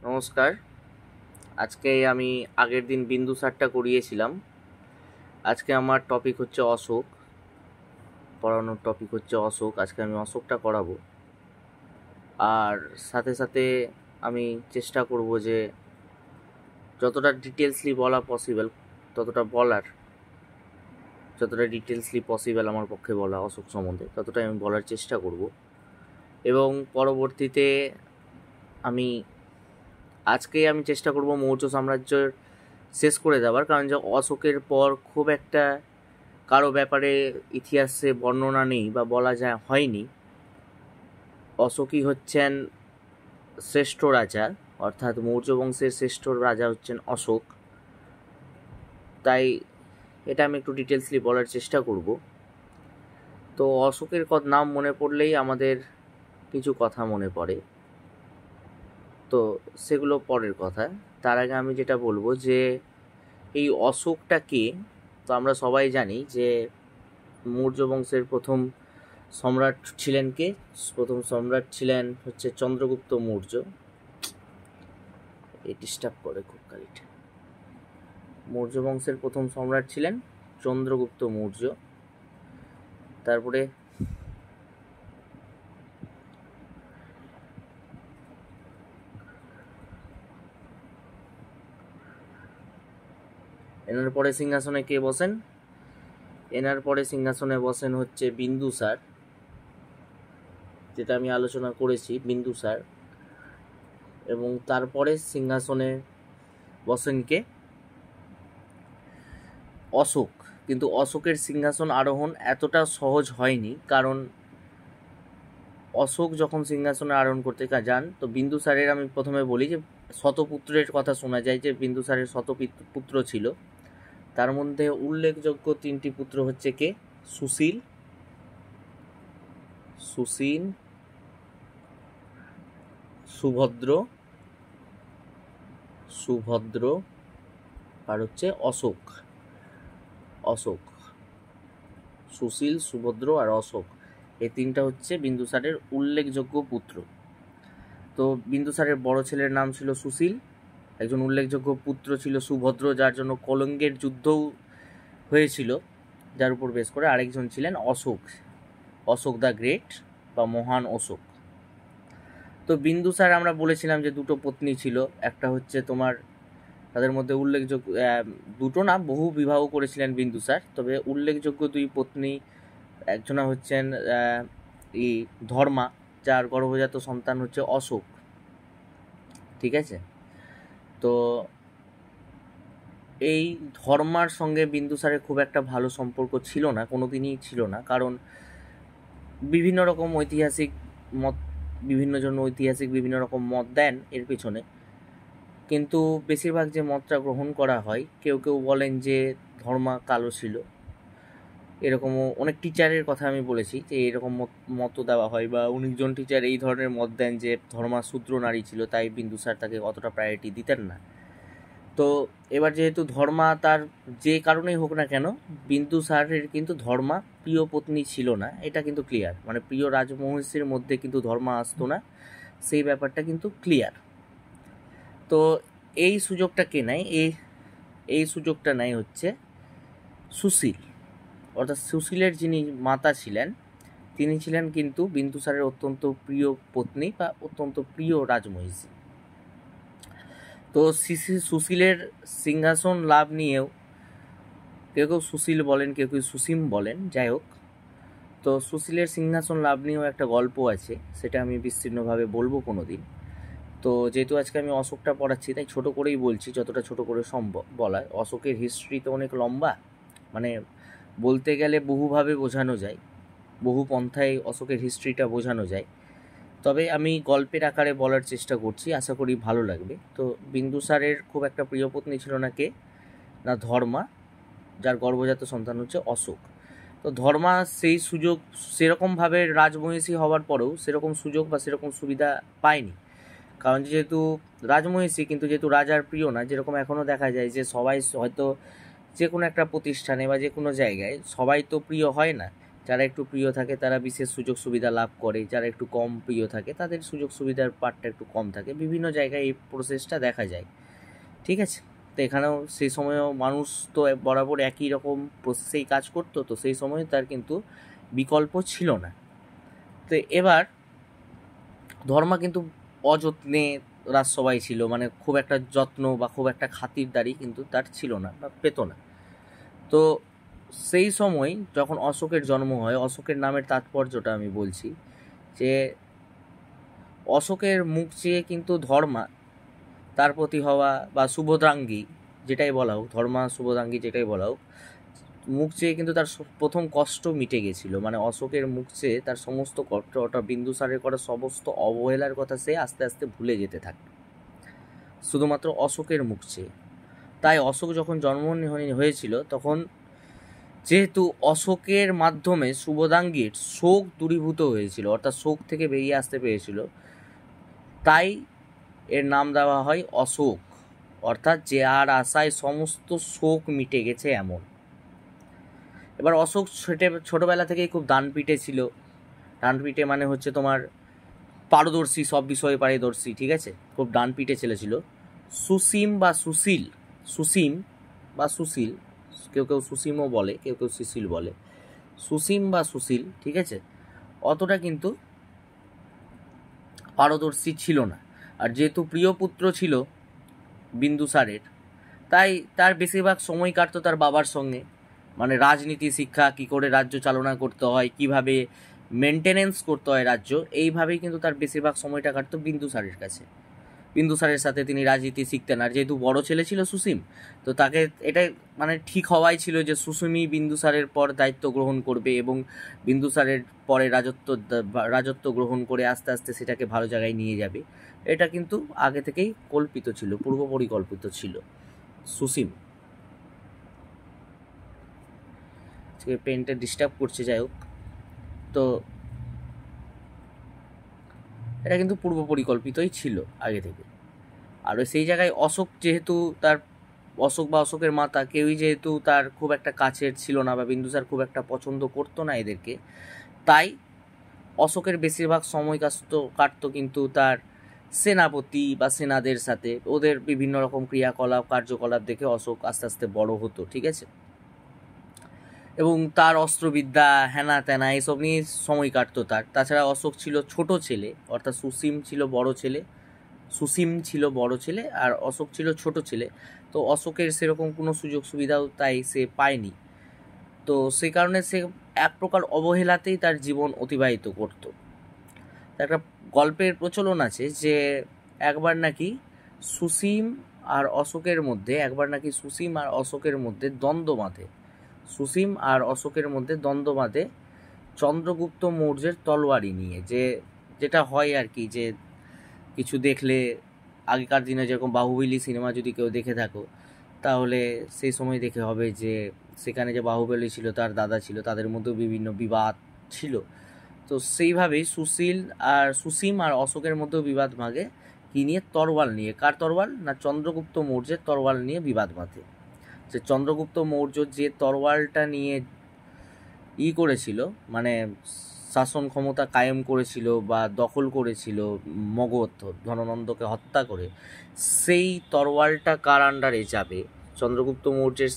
নমস্কার। আজকে আমি আগের দিন বিন্দুসারটা করিয়েছিলাম। আজকে আমার টপিক হচ্ছে অশোক, পড়ানোর টপিক হচ্ছে অশোক। আজকে আমি অশোকটা করাবো, আর সাথে সাথে আমি চেষ্টা করব যে যতটা ডিটেলসলি বলা পসিবল যতটা ডিটেলসলি পসিবল আমার পক্ষে বলা অশোক সম্বন্ধে ততটাই আমি বলার চেষ্টা করব। এবং পরবর্তীতে আমি চেষ্টা করব মৌর্য সাম্রাজ্যের শেষ করে দেওয়ার, কারণ যে অশোকের পর খুব একটা কারো ব্যাপারে ইতিহাসে বর্ণনা নেই বা বলা যায় হয়নি। অশোকই হচ্ছেন শ্রেষ্ঠ রাজা, অর্থাৎ মৌর্য বংশের শ্রেষ্ঠ রাজা হচ্ছেন অশোক। তাই এটা আমি একটু ডিটেলসলি বলার চেষ্টা করব। তো অশোকের নাম মনে পড়লেই আমাদের কিছু কথা মনে পড়ে, তো সেগুলো পরের কথা। তার আগে আমি যেটা বলবো যে এই অশোকটা কে। তো আমরা সবাই জানি যে মৌর্য বংশের প্রথম সম্রাট ছিলেন কে? প্রথম সম্রাট ছিলেন হচ্ছে চন্দ্রগুপ্ত মৌর্য। এই ডিস্টার্ব করে খুব গাড়িটা। মৌর্য বংশের প্রথম সম্রাট ছিলেন চন্দ্রগুপ্ত মৌর্য। তারপরে এনার পরে সিংহাসনে কে বসেন? এনার পরে সিংহাসনে বসেন হচ্ছে বিন্দুসার, যেটা আমি আলোচনা করেছি, বিন্দুসার। এবং তারপরে সিংহাসনে বসেন কে? অশোক। কিন্তু অশোকের সিংহাসন আরোহণ এতটা সহজ হয়নি, কারণ অশোক যখন সিংহাসনে আরোহণ করতে যান, তো বিন্দুসারের, আমি প্রথমে বলি যে শতপুত্রের কথা শোনা যায় যে বিন্দুসারের শতপুত্র ছিল। তার মধ্যে উল্লেখযোগ্য 3টি পুত্র হচ্ছে কে? সুশীল, সুভদ্র আর হচ্ছে অশোক। সুশীল, সুভদ্র আর অশোক, এই 3টা হচ্ছে বিন্দুসারের উল্লেখযোগ্য পুত্র। তো বিন্দুসারের বড় ছেলের নাম ছিল সুশীল, একজন উল্লেখযোগ্য পুত্র ছিল সুভদ্র, যার জন্য কলঙ্কের যুদ্ধও হয়েছিল, যার উপর বেশ করে। আরেকজন ছিলেন অশোক দ্য গ্রেট বা মহান অশোক। তো বিন্দুসার, আমরা বলেছিলাম যে 2টো পত্নী ছিল। একটা হচ্ছে তোমার, তাদের মধ্যে উল্লেখযোগ্য, দুটো না, বহু বিবাহ করেছিলেন বিন্দুসার, তবে উল্লেখযোগ্য 2 পত্নী, একজনা হচ্ছেন ধর্মা, যার গর্ভজাত সন্তান হচ্ছে অশোক। ঠিক আছে? তো এই ধর্মার সঙ্গে বিন্দুসারের খুব একটা ভালো সম্পর্ক ছিল না, কোনোদিনই ছিল না, কারণ বিভিন্ন রকম ঐতিহাসিক বিভিন্ন রকম মত দেন এর পেছনে। কিন্তু বেশিরভাগ যে মতটা গ্রহণ করা হয়, কেউ কেউ বলেন যে ধর্মা কালো ছিল। এরকমও অনেক টিচারের কথা আমি বলেছি যে এরকম মত দেওয়া হয়, বা অনেকজন টিচার এই ধরনের মত দেন যে ধর্মা শূদ্র নারী ছিল, তাই বিন্দুসার তাকে অতটা প্রায়োরিটি দিতেন না। তো এবার যেহেতু ধর্মা, তার যে কারণেই হোক না কেন, বিন্দুসারের কিন্তু ধর্মা প্রিয় পত্নী ছিল না, এটা কিন্তু ক্লিয়ার। মানে প্রিয় রাজমহিষীর মধ্যে কিন্তু ধর্মা আসতো না, সেই ব্যাপারটা কিন্তু ক্লিয়ার। তো এই সুযোগটা কে নেয়? এই সুযোগটা নেয় হচ্ছে সুশীল। অর্থাৎ সুশীলের যিনি মাতা ছিলেন, তিনি ছিলেন কিন্তু বিন্দুসারের অত্যন্ত প্রিয় পত্নী বা অত্যন্ত প্রিয় রাজমহিষী। তো সুশীলের সিংহাসন লাভ নিয়েও কেউ কেউ সুশীল বলেন, কেউ কেউ সুসীম বলেন, যাই হোক। তো সুশীলের সিংহাসন লাভ নিয়েও একটা গল্প আছে, সেটা আমি বিস্তীর্ণভাবে বলবো কোনো দিন। তো যেহেতু আজকে আমি অশোকটা পড়াচ্ছি, তাই ছোট করেই বলছি, যতটা ছোট করে সম্ভব বলা। অশোকের হিস্ট্রি তো অনেক লম্বা, মানে বলতে গেলে বহুভাবে বোঝানো যায়, বহু পন্থায় অশোকের হিস্ট্রিটা বোঝানো যায়। তবে আমি গল্পের আকারে বলার চেষ্টা করছি, আশা করি ভালো লাগবে। তো বিন্দুসারের খুব একটা প্রিয় পত্নী ছিল না কে? না ধর্মা, যার গর্ভজাত সন্তান হচ্ছে অশোক। তো ধর্মা সেই সুযোগ, সেরকমভাবে রাজমহিষী হওয়ার পরেও সেরকম সুযোগ বা সেরকম সুবিধা পায়নি, কারণ যেহেতু রাজমহিষী, কিন্তু যেহেতু রাজার প্রিয় না। যেরকম এখনও দেখা যায় যে সবাই হয়তো যে কোনো একটা প্রতিষ্ঠানে বা যে কোনো জায়গায় সবাই তো প্রিয় হয় না। যারা একটু প্রিয় থাকে তারা বিশেষ সুযোগ সুবিধা লাভ করে, যারা একটু কম প্রিয় থাকে তাদের সুযোগ সুবিধার পার্টটা একটু কম থাকে। বিভিন্ন জায়গায় এই প্রসেসটা দেখা যায়, ঠিক আছে। তো এখানেও সেই সময়েও মানুষ তো বরাবর একই রকম প্রসেসেই কাজ করতো, তো সেই সময় তার কিন্তু বিকল্প ছিল না। তো এবার ধর্মা কিন্তু অযত্নে রাজসভায় ছিল, মানে খুব একটা যত্ন বা খুব একটা খাতিরদারি কিন্তু তার ছিল না বা পেত না। তো সেই সময় যখন অশোকের জন্ম হয়, অশোকের নামের তাৎপর্যটা আমি বলছি যে অশোকের মুখ চেয়ে কিন্তু ধর্মা তার প্রতি হওয়া বা শুভদ্রাঙ্গী যেটাই বলা হোক, ধর্মা শুভদ্রাঙ্গী যেটাই বলা হোক, মুখ চেয়ে কিন্তু তার প্রথম কষ্ট মিটে গেছিল। মানে অশোকের মুখ চেয়ে তার সমস্ত কষ্ট, ওটা বিন্দুসারের করা সমস্ত অবহেলার কথা সে আস্তে আস্তে ভুলে যেতে থাকে, শুধুমাত্র অশোকের মুখ চেয়ে। তাই অশোক যখন জন্ম হয়েছিল তখন যেহেতু অশোকের মাধ্যমে শুভদাঙ্গীর শোক দূরীভূত হয়েছিল, অর্থাৎ শোক থেকে বেরিয়ে আসতে পেরেছিল, তাই এর নাম দেওয়া হয় অশোক, অর্থাৎ যে আর আশায় সমস্ত শোক মিটে গেছে এমন। এবার অশোক ছোটবেলা থেকেই খুব ডানপিটে ছিল। ডানপিটে মানে হচ্ছে তোমার পারদর্শী, সব বিষয়ে পারদর্শী, ঠিক আছে, খুব ডানপিটে ছেলে ছিল। সুসিম বা সুশীল, সুসিম বা সুশীল, কেউ কেউ সুসিমও বলে, কেউ কেউ সুশীল বলে, সুসিম বা সুশীল, ঠিক আছে, অতটা কিন্তু পারদর্শী ছিল না। আর যেহেতু প্রিয় পুত্র ছিল বিন্দুসারের, তাই তার বেশিরভাগ সময় কাটতো তার বাবার সঙ্গে, মানে রাজনীতি শিক্ষা, কী করে রাজ্য চালনা করতে হয়, কিভাবে মেনটেনেন্স করতে হয় রাজ্য, এইভাবেই কিন্তু তার বেশিরভাগ সময়টা কাটতো বিন্দুসারের কাছে। বিন্দুসারের সাথে তিনি রাজনীতি শিখতেন। আর যেহেতু বড় ছেলে ছিল সুসিম, তো তাকে এটা মানে ঠিক হওয়াই ছিল যে সুসিমই বিন্দুসারের পর দায়িত্ব গ্রহণ করবে এবং বিন্দুসারের পরে রাজত্ব গ্রহণ করে আস্তে আস্তে সেটাকে ভালো জায়গায় নিয়ে যাবে। এটা কিন্তু আগে থেকেই কল্পিত ছিল, পূর্ব পরিকল্পিত ছিল। সুসিম, পেনটা ডিস্টার্ব করছে, যাই হোক, তো এটা কিন্তু পূর্ব পরিকল্পিতই ছিল আগে থেকে। আর সেই জায়গায় অশোক যেহেতু তার অশোক বা অশোকের মাতা কেউই যেহেতু তার খুব একটা কাছের ছিল না বা বিন্দুসার খুব একটা পছন্দ করতো না এদেরকে, তাই অশোকের বেশিরভাগ সময় কাটতো কিন্তু তার সেনাপতি বা সেনাদের সাথে। ওদের বিভিন্ন রকম ক্রিয়াকলাপ কার্যকলাপ দেখে অশোক আস্তে আস্তে বড় হতো, ঠিক আছে, এবং তার অস্ত্রবিদ্যা হেনা তেনা এইসব নিয়ে সময় কাটতো তার। তাছাড়া অশোক ছিল ছোট ছেলে, অর্থাৎ সুসিম ছিল বড় ছেলে, সুসিম ছিল বড় ছেলে আর অশোক ছিল ছোট ছেলে। তো অশোকের সেরকম কোনো সুযোগ সুবিধাও তাই সে পায়নি। তো সেই কারণে সে এক প্রকার অবহেলাতেই তার জীবন অতিবাহিত করত। একটা গল্পের প্রচলন আছে যে একবার নাকি সুসিম আর অশোকের মধ্যে দ্বন্দ্ব বাঁধে। সুসিম আর অশোকের মধ্যে দ্বন্দ্ব বাঁধে চন্দ্রগুপ্ত মৌর্যের তলোয়ারি নিয়ে। যেটা হয় আর কি, যে কিছু দেখলে আগেকার দিনে যেরকম বাহুবলী সিনেমা যদি কেউ দেখে থাকো তাহলে সেই সময় দেখে হবে যে সেখানে যে বাহুবলী ছিল তার দাদা ছিল, তাদের মধ্যেও বিভিন্ন বিবাদ ছিল। তো সেইভাবেই সুসিম আর অশোকের মধ্যেও বিবাদ ভাঙে কি নিয়ে? তরোয়াল নিয়ে। কার তরোয়াল? না, চন্দ্রগুপ্ত মৌর্যের তরোয়াল নিয়ে বিবাদ বাঁধে। যে চন্দ্রগুপ্ত মৌর্য যে তরোয়ালটা নিয়ে করেছিল, মানে শাসন ক্ষমতা কায়েম করেছিল বা দখল করেছিল মগধ ধননন্দকে হত্যা করে, সেই তরোয়ালটা কার আন্ডারে যাবে? চন্দ্রগুপ্ত মৌর্যের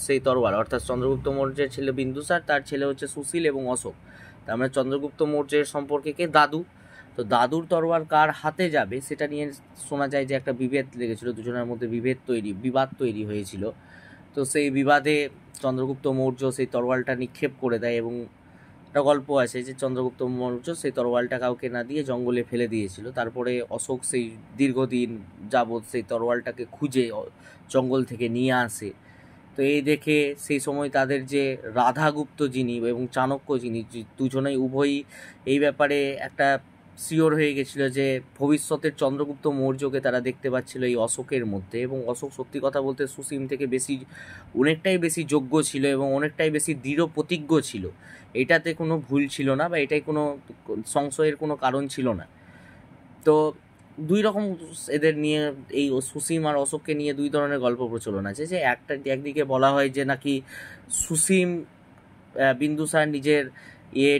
সেই তরোয়াল, অর্থাৎ চন্দ্রগুপ্ত মৌর্যের ছেলে বিন্দুসার, তার ছেলে হচ্ছে সুশীল এবং অশোক। তার মানে চন্দ্রগুপ্ত মৌর্যের সম্পর্কে কে? দাদু। তো দাদুর তরোয়াল কার হাতে যাবে সেটা নিয়ে শোনা যায় যে একটা বিভেদ লেগেছিল, দুজনের মধ্যে বিবাদ তৈরি হয়েছিল। তো সেই বিবাদে চন্দ্রগুপ্ত মৌর্য সেই তরোয়ালটা নিক্ষেপ করে দেয় এবং একটা গল্প আছে যে চন্দ্রগুপ্ত মৌর্য সেই তরোয়ালটা কাউকে না দিয়ে জঙ্গলে ফেলে দিয়েছিল। তারপরে অশোক সেই দীর্ঘদিন যাবৎ সেই তরোয়ালটাকে খুঁজে জঙ্গল থেকে নিয়ে আসে। তো এই দেখে সেই সময় তাদের যে রাধাগুপ্ত যিনি এবং চাণক্য যিনি, দুজনেই উভয়ই এই ব্যাপারে একটা শিওর হয়ে গেছিল যে ভবিষ্যতের চন্দ্রগুপ্ত মৌর্যকে তারা দেখতে পাচ্ছিল এই অশোকের মধ্যে। এবং অশোক সত্যি কথা বলতে সুসিম থেকে অনেকটাই বেশি যোগ্য ছিল এবং অনেকটাই বেশি দৃঢ় প্রতিজ্ঞ ছিল। এটাতে কোনো ভুল ছিল না বা এটাই কোনো সংশয়ের কোনো কারণ ছিল না। তো দুই রকম এদের নিয়ে, এই সুসিম আর অশোককে নিয়ে দুই ধরনের গল্প প্রচলন আছে। যে একদিকে বলা হয় যে নাকি সুসিম বিন্দুসার নিজের ইয়ে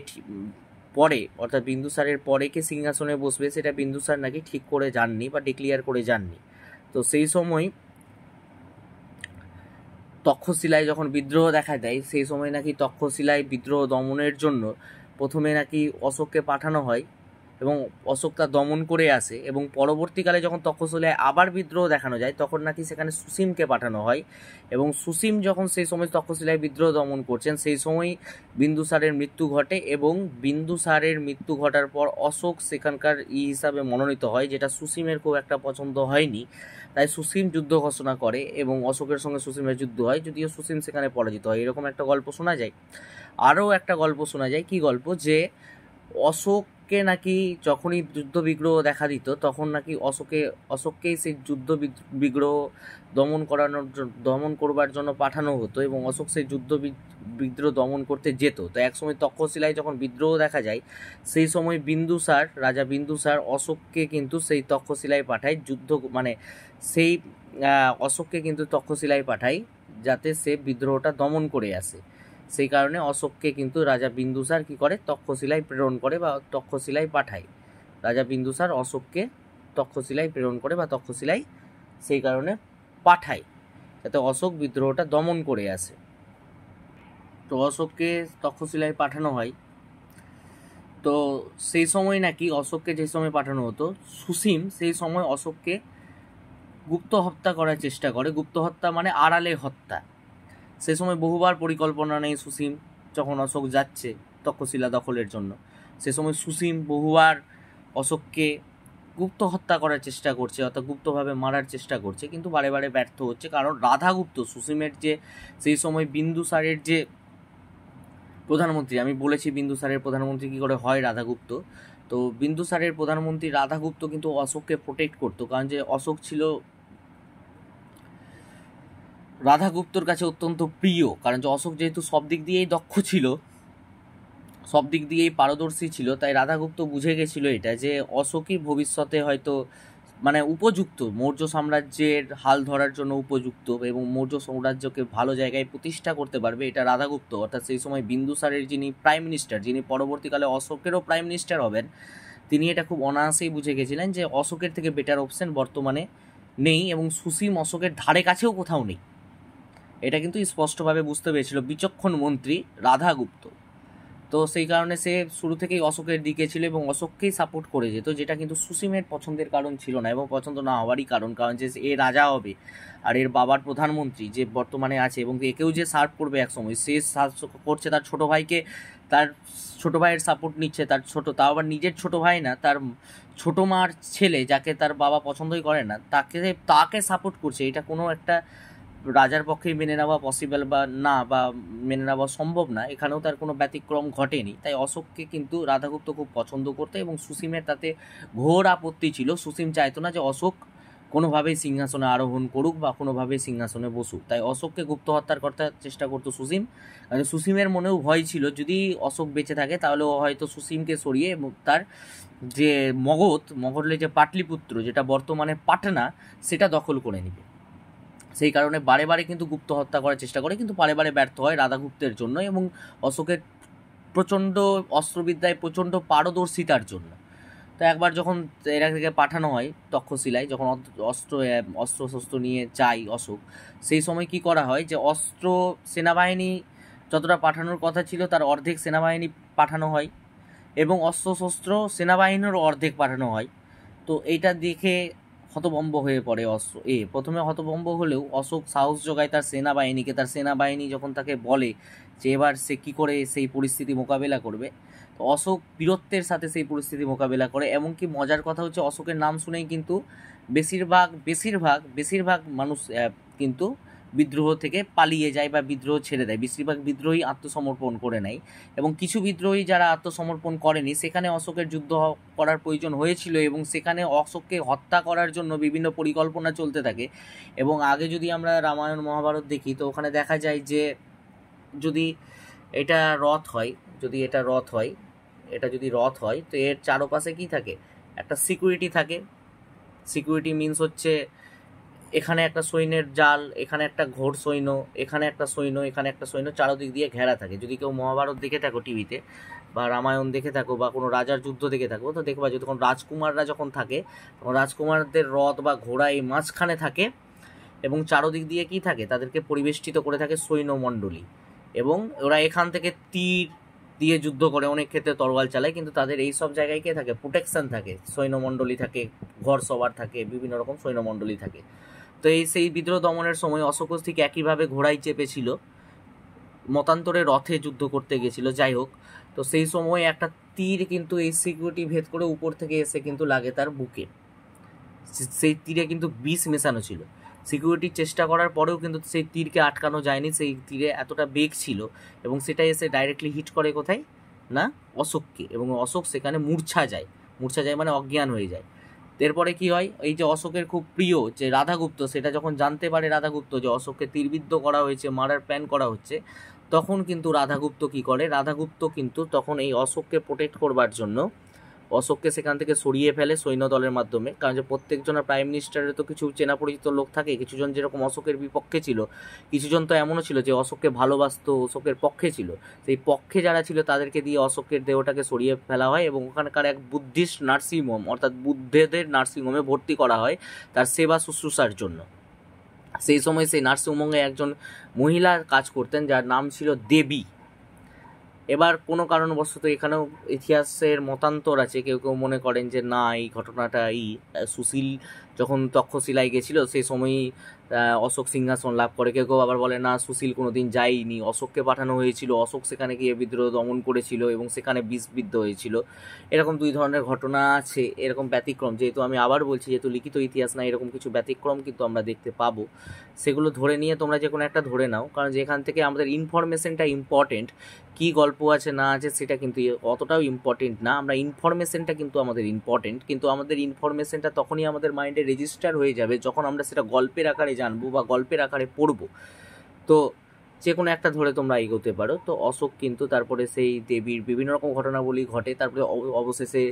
পরে, অর্থাৎ বিন্দুসারের পরে কে সিংহাসনে বসবে সেটা বিন্দুসার নাকি ঠিক করে যাননি বা ডিক্লিয়ার করে যাননি। তো সেই সময় তক্ষশিলায় যখন বিদ্রোহ দেখা দেয়, সেই সময় নাকি তক্ষশিলায় বিদ্রোহ দমনের জন্য প্রথমে নাকি অশোককে পাঠানো হয় এবং অশোক তা দমন করে আসে, এবং পরবর্তীকালে যখন তক্ষশিলায় আবার বিদ্রোহ দেখানো যায় তখন নাকি সেখানে সুসীমকে পাঠানো হয়, এবং সুসীম যখন সেই সময় তক্ষশিলায় বিদ্রোহ দমন করছেন সেই সময় বিন্দুসারের মৃত্যু ঘটে, এবং বিন্দুসারের মৃত্যু ঘটার পর অশোক সেখানকার হিসাবে মনোনীত হয়, যেটা সুসীমের খুব একটা পছন্দ হয়নি। তাই সুসীম যুদ্ধ ঘোষণা করে এবং অশোকের সঙ্গে সুসীমের যুদ্ধ হয়, যদিও সুসীম সেখানে পরাজিত হয়। এরকম একটা গল্প শোনা যায়। আরও একটা গল্প শোনা যায়, কি গল্প, যে অশোককে নাকি যখনই যুদ্ধ বিগ্রহ দেখা দিত তখন নাকি অশোককেই সেই যুদ্ধ বিগ্রহ দমন করবার জন্য পাঠানো হতো, এবং অশোক সেই যুদ্ধ বিদ্রোহ দমন করতে যেত। তো একসময় তক্ষশিলায় যখন বিদ্রোহ দেখা যায় সেই সময় রাজা বিন্দুসার অশোককে কিন্তু সেই তক্ষশিলায় পাঠায় সেই অশোককে কিন্তু তক্ষশিলায় পাঠায় যাতে সে বিদ্রোহটা দমন করে আসে। সেই কারণে অশোককে কিন্তু রাজা বিন্দুসার কি করে, তক্ষশিলায় প্রেরণ করে বা তক্ষশিলায় পাঠায়। রাজা বিন্দুসার অশোককে তক্ষশিলায় প্রেরণ করে বা তক্ষশিলায় সেই কারণে পাঠায় যাতে অশোক বিদ্রোহটা দমন করে আসে। তো অশোককে তক্ষশিলায় পাঠানো হয়। তো সেই সময় নাকি অশোককে যে সময় পাঠানো হতো, সুসীম সেই সময় অশোককে গুপ্ত হত্যা করার চেষ্টা করে। গুপ্ত হত্যা মানে আড়ালে হত্যা। সে সময় বহুবার পরিকল্পনা নেই সুসীম, যখন অশোক যাচ্ছে তক্ষশিলা দখলের জন্য সে সময় সুসীম বহুবার অশোককে গুপ্ত হত্যা করার চেষ্টা করছে, অর্থাৎ গুপ্তভাবে মারার চেষ্টা করছে, কিন্তু বারে বারে ব্যর্থ হচ্ছে। কারণ রাধাগুপ্ত, সুসীমের যে সেই সময় বিন্দুসারের যে প্রধানমন্ত্রী, আমি বলেছি বিন্দুসারের প্রধানমন্ত্রী কী করে হয়, রাধাগুপ্ত। তো বিন্দুসারের প্রধানমন্ত্রী রাধাগুপ্ত কিন্তু অশোককে প্রোটেক্ট করতো, কারণ যে অশোক ছিল রাধাগুপ্তর কাছে অত্যন্ত প্রিয়, কারণ যে অশোক যেহেতু সব দিক দিয়েই দক্ষ ছিল, সব দিক দিয়েই পারদর্শী ছিল, তাই রাধাগুপ্ত বুঝে গেছিল এটা যে অশোকই ভবিষ্যতে হয়তো উপযুক্ত, মৌর্য সাম্রাজ্যের হাল ধরার জন্য উপযুক্ত এবং মৌর্য সাম্রাজ্যকে ভালো জায়গায় প্রতিষ্ঠা করতে পারবে এটা রাধাগুপ্ত। অর্থাৎ সেই সময় বিন্দুসারের যিনি প্রাইম মিনিস্টার, যিনি পরবর্তীকালে অশোকেরও প্রাইম মিনিস্টার হবেন, তিনি এটা খুব অনায়াসেই বুঝে গেছিলেন যে অশোকের থেকে বেটার অপশন বর্তমানে নেই, এবং সুসীম অশোকের ধারে কাছেও কোথাও নেই। এটা কিন্তু স্পষ্টভাবে বুঝতে পেরেছিল বিচক্ষণ মন্ত্রী রাধাগুপ্ত। তো সেই কারণে সে শুরু থেকেই অশোকের দিকে ছিল এবং অশোককেই সাপোর্ট করে যেত, যেটা কিন্তু সুসীমের পছন্দের কারণ ছিল না এবং পছন্দ না হওয়ারই কারণ যে এ রাজা হবে আর এর বাবার প্রধানমন্ত্রী যে বর্তমানে আছে এবং একেও যে সার্ভ করবে একসময়, সে করছে তার ছোট ভাইকে, তার ছোট ভাইয়ের সাপোর্ট নিচ্ছে, তাও আবার নিজের ছোট ভাই না, তার ছোট মার ছেলে যাকে তার বাবা পছন্দই করে না তাকে সাপোর্ট করছে। এটা কোনো একটা রাজার পক্ষেই মেনে নেওয়া পসিবল বা মেনে নেওয়া সম্ভব না। এখানেও তার কোনো ব্যতিক্রম ঘটেনি। তাই অশোককে কিন্তু রাধাগুপ্ত খুব পছন্দ করতো এবং সুসীমের তাতে ঘোর আপত্তি ছিল। সুসীম চাইতো না যে অশোক কোনোভাবেই সিংহাসনে আরোহণ করুক বা কোনোভাবেই সিংহাসনে বসুক। তাই অশোককে গুপ্ত হত্যার করার চেষ্টা করতো সুসীম। সুসীমের মনেও ভয় ছিল যদি অশোক বেঁচে থাকে তাহলে ও হয়তো সুসীমকে সরিয়ে তার যে মগধে যে পাটলিপুত্র, যেটা বর্তমানে পাটনা, সেটা দখল করে নেবে। সেই কারণে বারে বারে কিন্তু গুপ্ত হত্যা করার চেষ্টা করে, কিন্তু বারে বারে ব্যর্থ হয় রাধাগুপ্তের জন্য এবং অশোকের প্রচণ্ড অস্ত্রবিদ্যায় প্রচণ্ড পারদর্শিতার জন্য। তো একবার যখন এরা থেকে পাঠানো হয় তক্ষশিলায়, যখন অস্ত্র নিয়ে যায় অশোক, সেই সময় কি করা হয় যে সেনাবাহিনী যতটা পাঠানোর কথা ছিল তার অর্ধেক সেনাবাহিনী পাঠানো হয় এবং অস্ত্রশস্ত্র সেনাবাহিনীরও অর্ধেক পাঠানো হয়। তো এইটা দেখে হতভম্ব হয়ে পড়ে প্রথমে হতভম্ব হলেও অশোক সাহস যোগায় তার সেনাবাহিনীকে। তার সেনাবাহিনী যখন তাকে বলে যে এবার সে কী করে সেই পরিস্থিতি মোকাবেলা করবে, তো অশোক বীরত্বের সাথে সেই পরিস্থিতি মোকাবেলা করে। এমনকি মজার কথা হচ্ছে অশোকের নাম শুনেই কিন্তু বেশিরভাগ মানুষ কিন্তু বিদ্রোহ থেকে পালিয়ে যায় বা বিদ্রোহ ছেড়ে দেয়। বেশিরভাগ বিদ্রোহী আত্মসমর্পণ করে নেয় এবং কিছু বিদ্রোহী যারা আত্মসমর্পণ করেনি সেখানে অশোকের যুদ্ধ করার প্রয়োজন হয়েছিল এবং সেখানে অশোককে হত্যা করার জন্য বিভিন্ন পরিকল্পনা চলতে থাকে। এবং আগে যদি আমরা রামায়ণ মহাভারত দেখি তো ওখানে দেখা যায় যে যদি এটা রথ হয় তো এর চারপাশে কি থাকে, একটা সিকিউরিটি থাকে। সিকিউরিটি মিনস হচ্ছে এখানে একটা সৈন্যের জাল, এখানে একটা ঘোর সৈন্য, এখানে একটা সৈন্য, এখানে একটা সৈন্য, চারদিক দিয়ে ঘেরা থাকে। যদি কেউ মহাভারত দেখে থাকো টিভিতে বা রামায়ণ দেখে থাকো বা কোনো রাজার যুদ্ধ দেখে থাকো, তো দেখবা যখন রাজকুমাররা যখন থাকে তখন রাজকুমারদের রথ বা ঘোড়া এই মাঝখানে থাকে এবং চারদিক দিয়ে কি থাকে, তাদেরকে পরিবেষ্টিত করে থাকে সৈন্যমণ্ডলী। এবং ওরা এখান থেকে তীর দিয়ে যুদ্ধ করে, অনেক ক্ষেত্রে তরোয়াল চালায়, কিন্তু তাদের এই সব জায়গায় কে থাকে, প্রোটেকশন থাকে, সৈন্যমণ্ডলী থাকে, ঘর সবার থাকে, বিভিন্ন রকম সৈন্যমণ্ডলী থাকে। তো সেই বিদ্রোহ দমনের সময় অশোক ঠিক একইভাবে ঘোড়ায় চেপেছিল, মতান্তরে রথে যুদ্ধ করতে গেছিল, যাই হোক। তো সেই সময় একটা তীর কিন্তু এই সিকিউরিটি ভেদ করে উপর থেকে এসে কিন্তু লাগে তার বুকে। সেই তীরে কিন্তু বিষ মেশানো ছিল। সিকিউরিটি চেষ্টা করার পরেও কিন্তু সেই তীরকে আটকানো যায়নি, সেই তীরে এতটা বেগ ছিল এবং সেটা এসে ডাইরেক্টলি হিট করে কোথায় না, অশোককে, এবং অশোক সেখানে মূর্ছা যায় মানে অজ্ঞান হয়ে যায়। এরপরে কি হয়, এই যে অশোকের খুব প্রিয় যে রাধাগুপ্ত, সেটা যখন জানতে পারে রাধাগুপ্ত যে অশোককে তীরবিদ্ধ করা হয়েছে, মারার প্ল্যান করা হচ্ছে, তখন কিন্তু রাধাগুপ্ত কি করে, রাধাগুপ্ত কিন্তু তখন এই অশোককে প্রোটেক্ট করবার জন্য অশোককে সেখান থেকে সরিয়ে ফেলে সৈন্যদলের মাধ্যমে। কারণ যে প্রত্যেকজনের প্রাইম মিনিস্টারের তো কিছু চেনা পরিচিত লোক থাকে, কিছুজন যেরকম অশোকের বিপক্ষে ছিল, কিছুজন তো এমনও ছিল যে অশোককে ভালোবাসতো, অশোকের পক্ষে ছিল। সেই পক্ষে যারা ছিল তাদেরকে দিয়ে অশোকের দেহটাকে সরিয়ে ফেলা হয় এবং ওখানকার এক বুদ্ধিস্ট নার্সিংহোম অর্থাৎ বুদ্ধেদের নার্সিংহোমে ভর্তি করা হয় তার সেবা শুশ্রূষার জন্য। সেই সময় সেই নার্সিংহোমে একজন মহিলা কাজ করতেন যার নাম ছিল দেবী। এবার কোনো কারণবশত এখানেও ইতিহাসের মতান্তর আছে, কেউ কেউ মনে করেন যে না, এই ঘটনাটা সুশীল যখন তক্ষশিলায় গেছিল সেই সময়ই অশোক সিংহাসন লাভ করে। কেউ কেউ আবার বলে না, সুশীল কোনোদিন যায়নি, অশোককে পাঠানো হয়েছিল, অশোক সেখানে গিয়ে বিদ্রোহ দমন করেছিল এবং সেখানে বিষবিদ্ধ হয়েছিল। এরকম দুই ধরনের ঘটনা আছে। এরকম ব্যতিক্রম, যেহেতু আমি আবার বলছি, যেহেতু লিখিত ইতিহাস না, এরকম কিছু ব্যতিক্রম কিন্তু আমরা দেখতে পাবো। সেগুলো ধরে নিয়ে তোমরা যে কোনো একটা ধরে নাও, কারণ যেখান থেকে আমাদের ইনফরমেশনটা ইম্পর্টেন্ট, কি গল্প আছে না আছে সেটা কিন্তু অতটাও ইম্পর্টেন্ট না। আমরা ইনফরমেশনটা কিন্তু আমাদের ইম্পর্টেন্ট, কিন্তু আমাদের ইনফরমেশনটা তখনই আমাদের মাইন্ডে রেজিস্টার হয়ে যাবে যখন আমরা সেটা গল্পের আকারে জানবো বা গল্পের আকারে পড়বো। তো যে কোনো একটা ধরে তোমরা এগোতে পারো। তো অশোক কিন্তু তারপরে সেই দেবীর বিভিন্ন রকম ঘটনাবলী ঘটে, তারপরে অবশেষে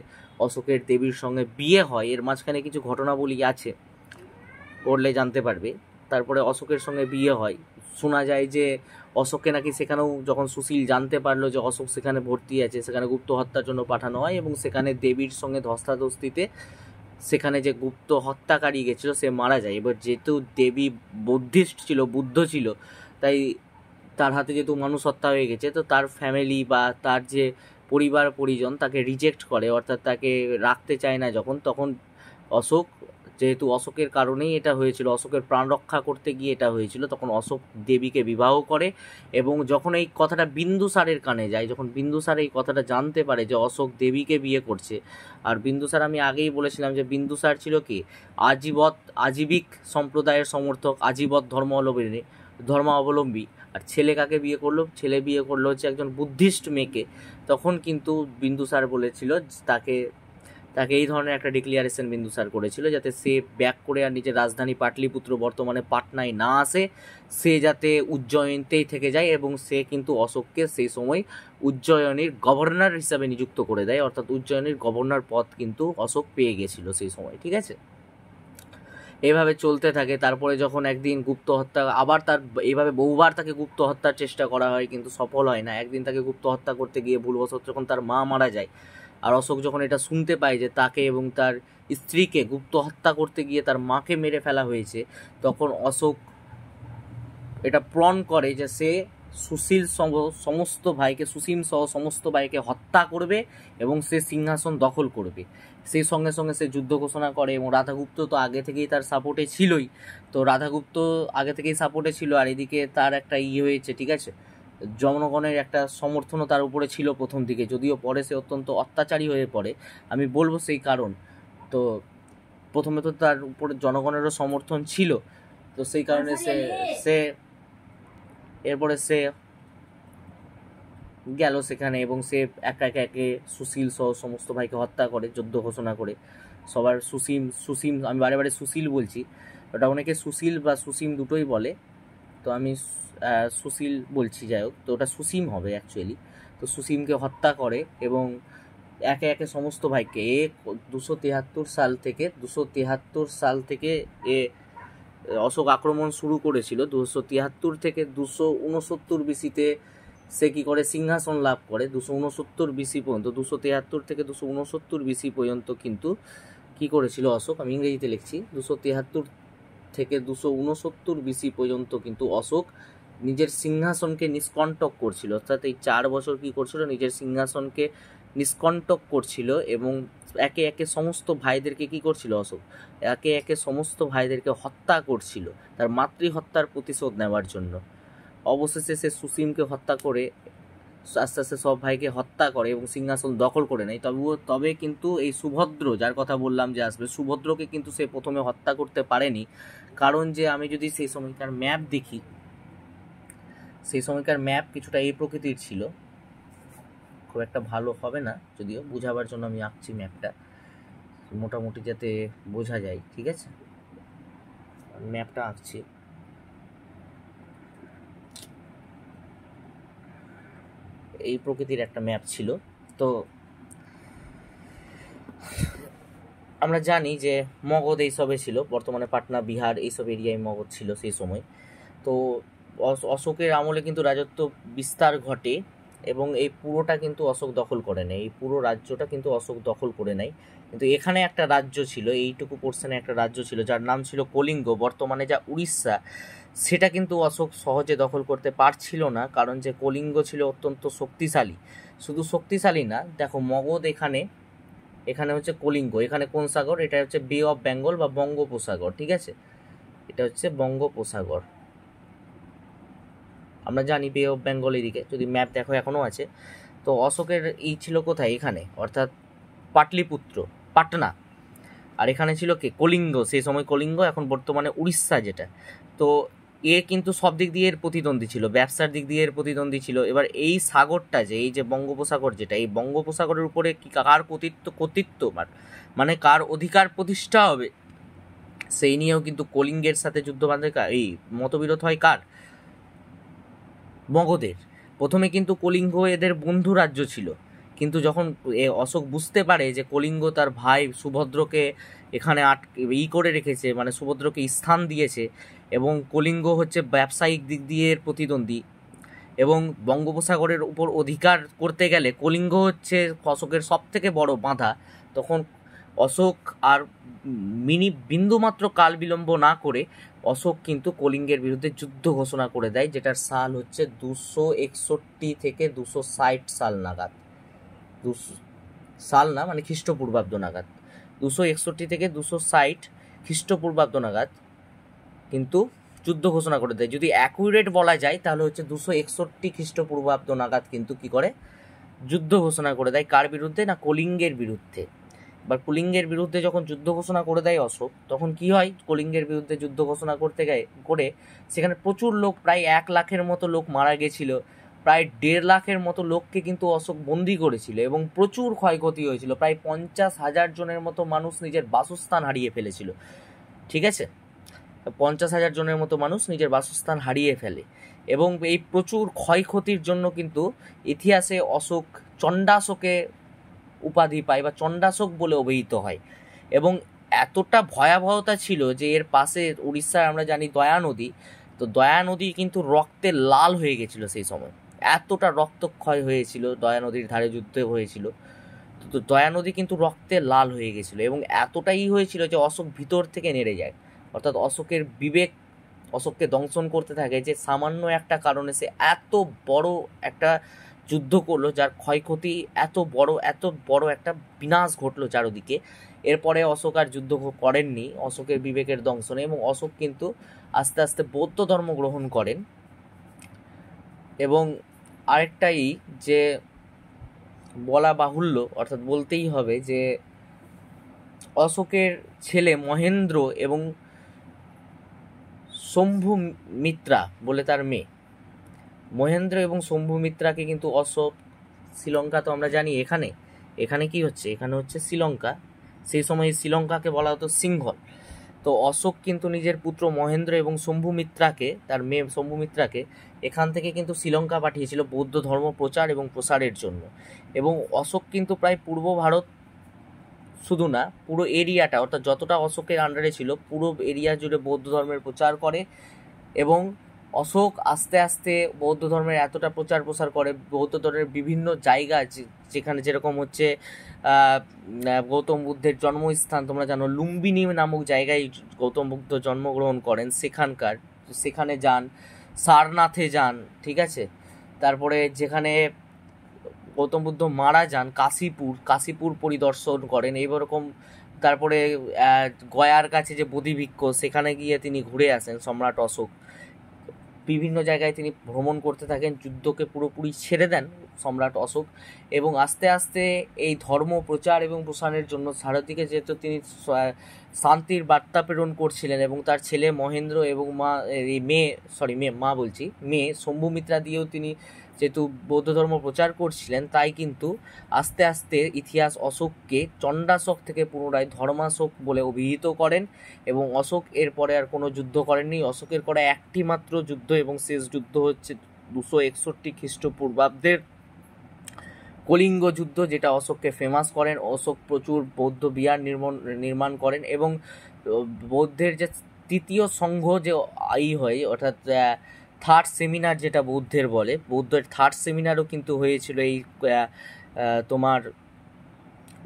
অশোকের দেবীর সঙ্গে বিয়ে হয়। এর মাঝখানে কিছু ঘটনাবলী আছে, পড়লে জানতে পারবে। তারপরে অশোকের সঙ্গে বিয়ে হয়। শোনা যায় যে অশোককে নাকি সেখানেও যখন সুশীল জানতে পারলো যে অশোক সেখানে ভর্তি আছে, সেখানে গুপ্ত হত্যার জন্য পাঠানো হয় এবং সেখানে দেবীর সঙ্গে ধস্তাধস্তিতে সেখানে যে গুপ্ত হত্যাকারী গেছিল সে মারা যায়। এবার যেহেতু দেবী বুদ্ধিস্ট ছিল, বুদ্ধ ছিল, তাই তার হাতে যেহেতু মানুষ হত্যা হয়ে গেছে, তো তার ফ্যামিলি বা তার যে পরিবার পরিজন তাকে রিজেক্ট করে, অর্থাৎ তাকে রাখতে চায় না যখন, তখন অশোক, যেহেতু অশোকের কারণেই এটা হয়েছিল, অশোকের প্রাণ রক্ষা করতে গিয়ে এটা হয়েছিল, তখন অশোক দেবীকে বিবাহ করে। এবং যখন এই কথাটা বিন্দুসারের কানে যায়, যখন বিন্দুসার এই কথাটা জানতে পারে যে অশোক দেবীকে বিয়ে করছে, আর বিন্দুসার, আমি আগেই বলেছিলাম যে বিন্দুসার ছিল কি, আজীবিক সম্প্রদায়ের সমর্থক, আজীবত ধর্মাবলম্বী। আর ছেলে কাকে বিয়ে করলো, ছেলে বিয়ে করলো হচ্ছে একজন বুদ্ধিস্ট মেয়েকে। তখন কিন্তু বিন্দুসার বলেছিল তাকে এই ধরনের একটা ডিক্লিয়ারেশন বিন্দুসার করেছিল, যাতে সে ব্যাক করে আর নিজের রাজধানী পাটলিপুত্র বর্তমানে পাটনায় না আসে, সে যাতে উজ্জয়িনীতেই থেকে যায়। এবং সে কিন্তু অশোককে সেই সময় উজ্জয়িনীর গভর্নর হিসাবে নিযুক্ত করে দেয়, অর্থাৎ উজ্জয়িনীর গভর্নর পদ কিন্তু অশোক পেয়ে গেছিল সেই সময়, ঠিক আছে। এইভাবে চলতে থাকে। তারপরে যখন একদিন গুপ্ত হত্যা, আবার তার এইভাবে বহুবার তাকে গুপ্ত হত্যার চেষ্টা করা হয় কিন্তু সফল হয় না। একদিন তাকে গুপ্ত হত্যা করতে গিয়ে ভুলবশত যখন তার মা মারা যায়, আর অশোক যখন এটা শুনতে পায় যে তাকে এবং তার স্ত্রীকে গুপ্ত হত্যা করতে গিয়ে তার মাকে মেরে ফেলা হয়েছে, তখন অশোক এটা প্রণ করে যে সে সুশীল সমস্ত ভাইকে, সুসীম সহ সমস্ত ভাইকে হত্যা করবে এবং সে সিংহাসন দখল করবে। সেই সঙ্গে সঙ্গে সে যুদ্ধ ঘোষণা করে। এবং রাধাগুপ্ত তো আগে থেকেই তার সাপোর্টে ছিলই, তো রাধাগুপ্ত আগে থেকেই সাপোর্টে ছিল, আর এদিকে তার একটা হয়েছে, ঠিক আছে, জনগণের একটা সমর্থনও তার উপরে ছিল প্রথম দিকে, যদিও পরে সে অত্যন্ত অত্যাচারী হয়ে পড়ে, আমি বলবো সেই কারণ। তো প্রথমে তো তার উপরে জনগণেরও সমর্থন ছিল, তো সেই কারণে সে এরপরে সে গেল সেখানে এবং সে একে একে সুশীল সহ সমস্ত ভাইকে হত্যা করে, যুদ্ধ ঘোষণা করে। সবার সুসীম, আমি বারে বারে সুশীল বলছি, ওটা অনেকে সুশীল বা সুসীম দুটোই বলে, তো আমি সুশীল বলছি, যাই হোক, তো ওটা সুসীম হবে অ্যাকচুয়ালি। তো সুসীমকে হত্যা করে এবং একে একে সমস্ত ভাইকে 273 সাল থেকে অশোক আক্রমণ শুরু করেছিল 273 থেকে 269 বিসিতে সে কি করে সিংহাসন লাভ করে 269 বিসি পর্যন্ত, 273 থেকে 269 বিসি পর্যন্ত কিন্তু কি করেছিল অশোক, আমি ইংরেজিতে লিখছি, 273 থেকে 269 বিসি পর্যন্ত কিন্তু অশোক নিজের সিংহাসনকে নিষ্কণ্টক করছিল, অর্থাৎ এই 4 বছর কি করছিল, নিজের সিংহাসনকে নিষ্কণ্টক করছিল এবং একে একে সমস্ত ভাইদেরকে কি করছিল অশোক, একে একে সমস্ত ভাইদেরকে হত্যা করছিল তার মাতৃহত্যার প্রতিশোধ নেওয়ার জন্য। অবশেষে সে সুসীমকে হত্যা করে আস্তে আস্তে সব ভাইকে হত্যা করে এবং সিংহাসন দখল করে নেয়। তবে কিন্তু এই সুভদ্র, যার কথা বললাম যে আসবে, সুভদ্রকে কিন্তু সে প্রথমে হত্যা করতে পারেনি, কারণ যে আমি যদি সেই সময়কার ম্যাপ দেখি, সেই সময়কার ম্যাপ কিছুটা এই প্রকৃতির ছিল, খুব একটা ভালো হবে না যদিও, বোঝাবার জন্য আমি আঁকছি ম্যাপটা মোটামুটি যাতে বোঝা যায়, ঠিক আছে, ম্যাপটা আঁকছি। এই প্রকৃতির একটা ম্যাপ ছিল। তো আমরা জানি যে মগধ এইসবে ছিল, বর্তমানে পাটনা, বিহার এইসব এরিয়ায় মগধ ছিল সেই সময়। তো অশোকের আমলে কিন্তু রাজত্ব বিস্তার ঘটে এবং এই পুরোটা কিন্তু অশোক দখল করে নেয়, এই পুরো রাজ্যটা কিন্তু অশোক দখল করে নেয়। কিন্তু এখানে একটা রাজ্য ছিল, এইটুকু পোর্শনে একটা রাজ্য ছিল যার নাম ছিল কলিঙ্গ, বর্তমানে যা উড়িষ্যা, সেটা কিন্তু অশোক সহজে দখল করতে পারছিল না, কারণ যে কলিঙ্গ ছিল অত্যন্ত শক্তিশালী। শুধু শক্তিশালী না, দেখো মগধ এখানে, এখানে হচ্ছে কলিঙ্গ, এখানে কোন সাগর, এটা হচ্ছে বে অফ বেঙ্গল বা বঙ্গোপসাগর, ঠিক আছে, এটা হচ্ছে বঙ্গোপসাগর, আমরা জানি বে অফ বেঙ্গল এদিকে, যদি ম্যাপ দেখো এখনও আছে। তো অশোকের এই ছিল কোথায়, এখানে, অর্থাৎ পাটলিপুত্র, পাটনা, আর এখানে ছিল কে, কলিঙ্গ, সেই সময় কলিঙ্গ, এখন বর্তমানে উড়িষ্যা যেটা। তো এ কিন্তু সব দিক দিয়ে এর প্রতিদ্বন্দ্বী ছিল, ব্যবসার দিক দিয়ে এর প্রতিদ্বন্দ্বী ছিল। এবার এই সাগরটা যে, এই যে বঙ্গোপসাগর যেটা, এই বঙ্গোপসাগরের উপরে কি কার কর্তৃত্ব মানে কার অধিকার প্রতিষ্ঠা হবে, সেই নিয়েও কিন্তু কলিঙ্গের সাথে যুদ্ধ বাঁধে, এই মতবিরোধ হয় কার, মগধের। প্রথমে কিন্তু কলিঙ্গ এদের বন্ধু রাজ্য ছিল, কিন্তু যখন অশোক বুঝতে পারে যে কলিঙ্গ তার ভাই সুভদ্রকে এখানে করে রেখেছে, মানে সুভদ্রকে স্থান দিয়েছে, এবং কলিঙ্গ হচ্ছে ব্যবসায়িক দিক দিয়ে এর প্রতিদ্বন্দ্বী, এবং বঙ্গোপসাগরের উপর অধিকার করতে গেলে কলিঙ্গ হচ্ছে অশোকের সব থেকে বড় বাধা, তখন অশোক আর বিন্দুমাত্র কাল বিলম্ব না করে অশোক কিন্তু কলিঙ্গের বিরুদ্ধে যুদ্ধ ঘোষণা করে দেয়, যেটার সাল হচ্ছে 261 থেকে 260 সাল নাগাদ, সাল না মানে খ্রিস্টপূর্বাব্দ নাগাদ, 261 থেকে 260 খ্রিস্টপূর্বাব্দ নাগাদ কিন্তু যুদ্ধ ঘোষণা করে দেয়। যদি অ্যাকুরেট বলা যায় তাহলে হচ্ছে 261 খ্রিস্টপূর্বাব্দ নাগাদ কিন্তু কি করে, যুদ্ধ ঘোষণা করে দেয়, কার বিরুদ্ধে না, কলিঙ্গের বিরুদ্ধে। এবার কলিঙ্গের বিরুদ্ধে যখন যুদ্ধ ঘোষণা করে দেয় অশোক, তখন কি হয়, কলিঙ্গের বিরুদ্ধে যুদ্ধ ঘোষণা করে সেখানে প্রচুর লোক, প্রায় 1 লাখের মতো লোক মারা গেছিল, প্রায় 1.5 লাখের মতো লোককে কিন্তু অশোক বন্দি করেছিল এবং প্রচুর ক্ষয়ক্ষতি হয়েছিল, প্রায় 50,000 জনের মতো মানুষ নিজের বাসস্থান হারিয়ে ফেলেছিল, ঠিক আছে, 50,000 জনের মতো মানুষ নিজের বাসস্থান হারিয়ে ফেলে। এবং এই প্রচুর ক্ষয়ক্ষতির জন্য কিন্তু ইতিহাসে অশোক চণ্ডাশোকে উপাধি পায় বা চণ্ডাশোক বলে অভিহিত হয়। এবং এতটা ভয়াবহতা ছিল যে এর পাশে উড়িষ্যার আমরা জানি দয়া নদী, তো দয়া নদী কিন্তু রক্তে লাল হয়ে গেছিল সেই সময়, এতটা রক্তক্ষয় হয়েছিল, দয়া নদীর ধারে যুদ্ধ হয়েছিল, তো দয়া নদী কিন্তু রক্তে লাল হয়ে গেছিল এবং এতটাই হয়েছিল যে অশোক ভিতর থেকে নেড়ে যায়, অর্থাৎ অশোকের বিবেক অশোককে দংশন করতে থাকে যে সামান্য একটা কারণে সে এত বড় একটা যুদ্ধ করলো, যার ক্ষয়ক্ষতি এত বড় একটা বিনাশ ঘটলো চারদিকে। এরপরে অশোক আর যুদ্ধ করেননি অশোকের বিবেকের দংশনে, এবং অশোক কিন্তু আস্তে আস্তে বৌদ্ধ ধর্ম গ্রহণ করেন। এবং আরেকটাই যে বলা বাহুল্য, অর্থাৎ বলতেই হবে যে অশোকের ছেলে মহেন্দ্র এবং শম্ভুমিত্রা বলে তার মেয়ে, মহেন্দ্র এবং শম্ভুমিত্রাকে কিন্তু অশোক, শ্রীলঙ্কা তো আমরা জানি, এখানে কি হচ্ছে, এখানে হচ্ছে শ্রীলঙ্কা, সেই সময় শ্রীলঙ্কাকে বলা হতো সিংহল। তো অশোক কিন্তু নিজের পুত্র মহেন্দ্র এবং শম্ভুমিত্রাকে, তার মেয়ে শম্ভুমিত্রাকে এখান থেকে কিন্তু শ্রীলঙ্কা পাঠিয়েছিল বৌদ্ধ ধর্ম প্রচার এবং প্রসারের জন্য। এবং অশোক কিন্তু প্রায় পূর্ব ভারত শুধু না, পুরো এরিয়াটা অর্থাৎ যতটা অশোকের আন্ডারে ছিল পুরো এরিয়া জুড়ে বৌদ্ধ ধর্মের প্রচার করে। এবং অশোক আস্তে আস্তে বৌদ্ধ ধর্মের এতটা প্রচার প্রসার করে, বৌদ্ধ ধর্মের বিভিন্ন জায়গা যেখানে যেরকম হচ্ছে গৌতম বুদ্ধের জন্মস্থান, তোমরা জানো লুম্বিনী নামক জায়গায় গৌতম বুদ্ধ জন্মগ্রহণ করেন, সেখানে যান, সারনাথে যান, ঠিক আছে। তারপরে যেখানে গৌতম বুদ্ধ মারা যান কাশীপুর পরিদর্শন করেন এইরকম। তারপরে গয়ার কাছে যে বোধিবৃক্ষ, সেখানে গিয়ে তিনি ঘুরে আসেন সম্রাট অশোক। বিভিন্ন জায়গায় তিনি ভ্রমণ করতে থাকেন, যুদ্ধকে পুরোপুরি ছেড়ে দেন সম্রাট অশোক। এবং আস্তে আস্তে এই ধর্ম প্রচার এবং প্রসারের জন্য চারিদিকে যেহেতু তিনি শান্তির বার্তা প্রেরণ করছিলেন, এবং তার ছেলে মহেন্দ্র এবং মেয়ে শম্ভুমিত্রা দিয়েও তিনি যেহেতু বৌদ্ধ ধর্ম প্রচার করছিলেন, তাই কিন্তু আস্তে আস্তে ইতিহাস অশোককে চণ্ডাশোক থেকে পুনরায় ধর্মাশোক বলে অভিহিত করেন। এবং অশোক এরপরে আর কোনো যুদ্ধ করেননি। অশোকের করা একটি মাত্র যুদ্ধ এবং শেষ যুদ্ধ হচ্ছে 261 খ্রিস্টপূর্বাব্দের কলিঙ্গ যুদ্ধ, যেটা অশোককে ফেমাস করেন। অশোক প্রচুর বৌদ্ধ বিহার নির্মাণ করেন এবং বৌদ্ধের যে তৃতীয় সংঘ যে হয়, অর্থাৎ থার্ড সেমিনার যেটা বৌদ্ধের বলে, বৌদ্ধের থার্ড সেমিনারও কিন্তু হয়েছিল এই তোমার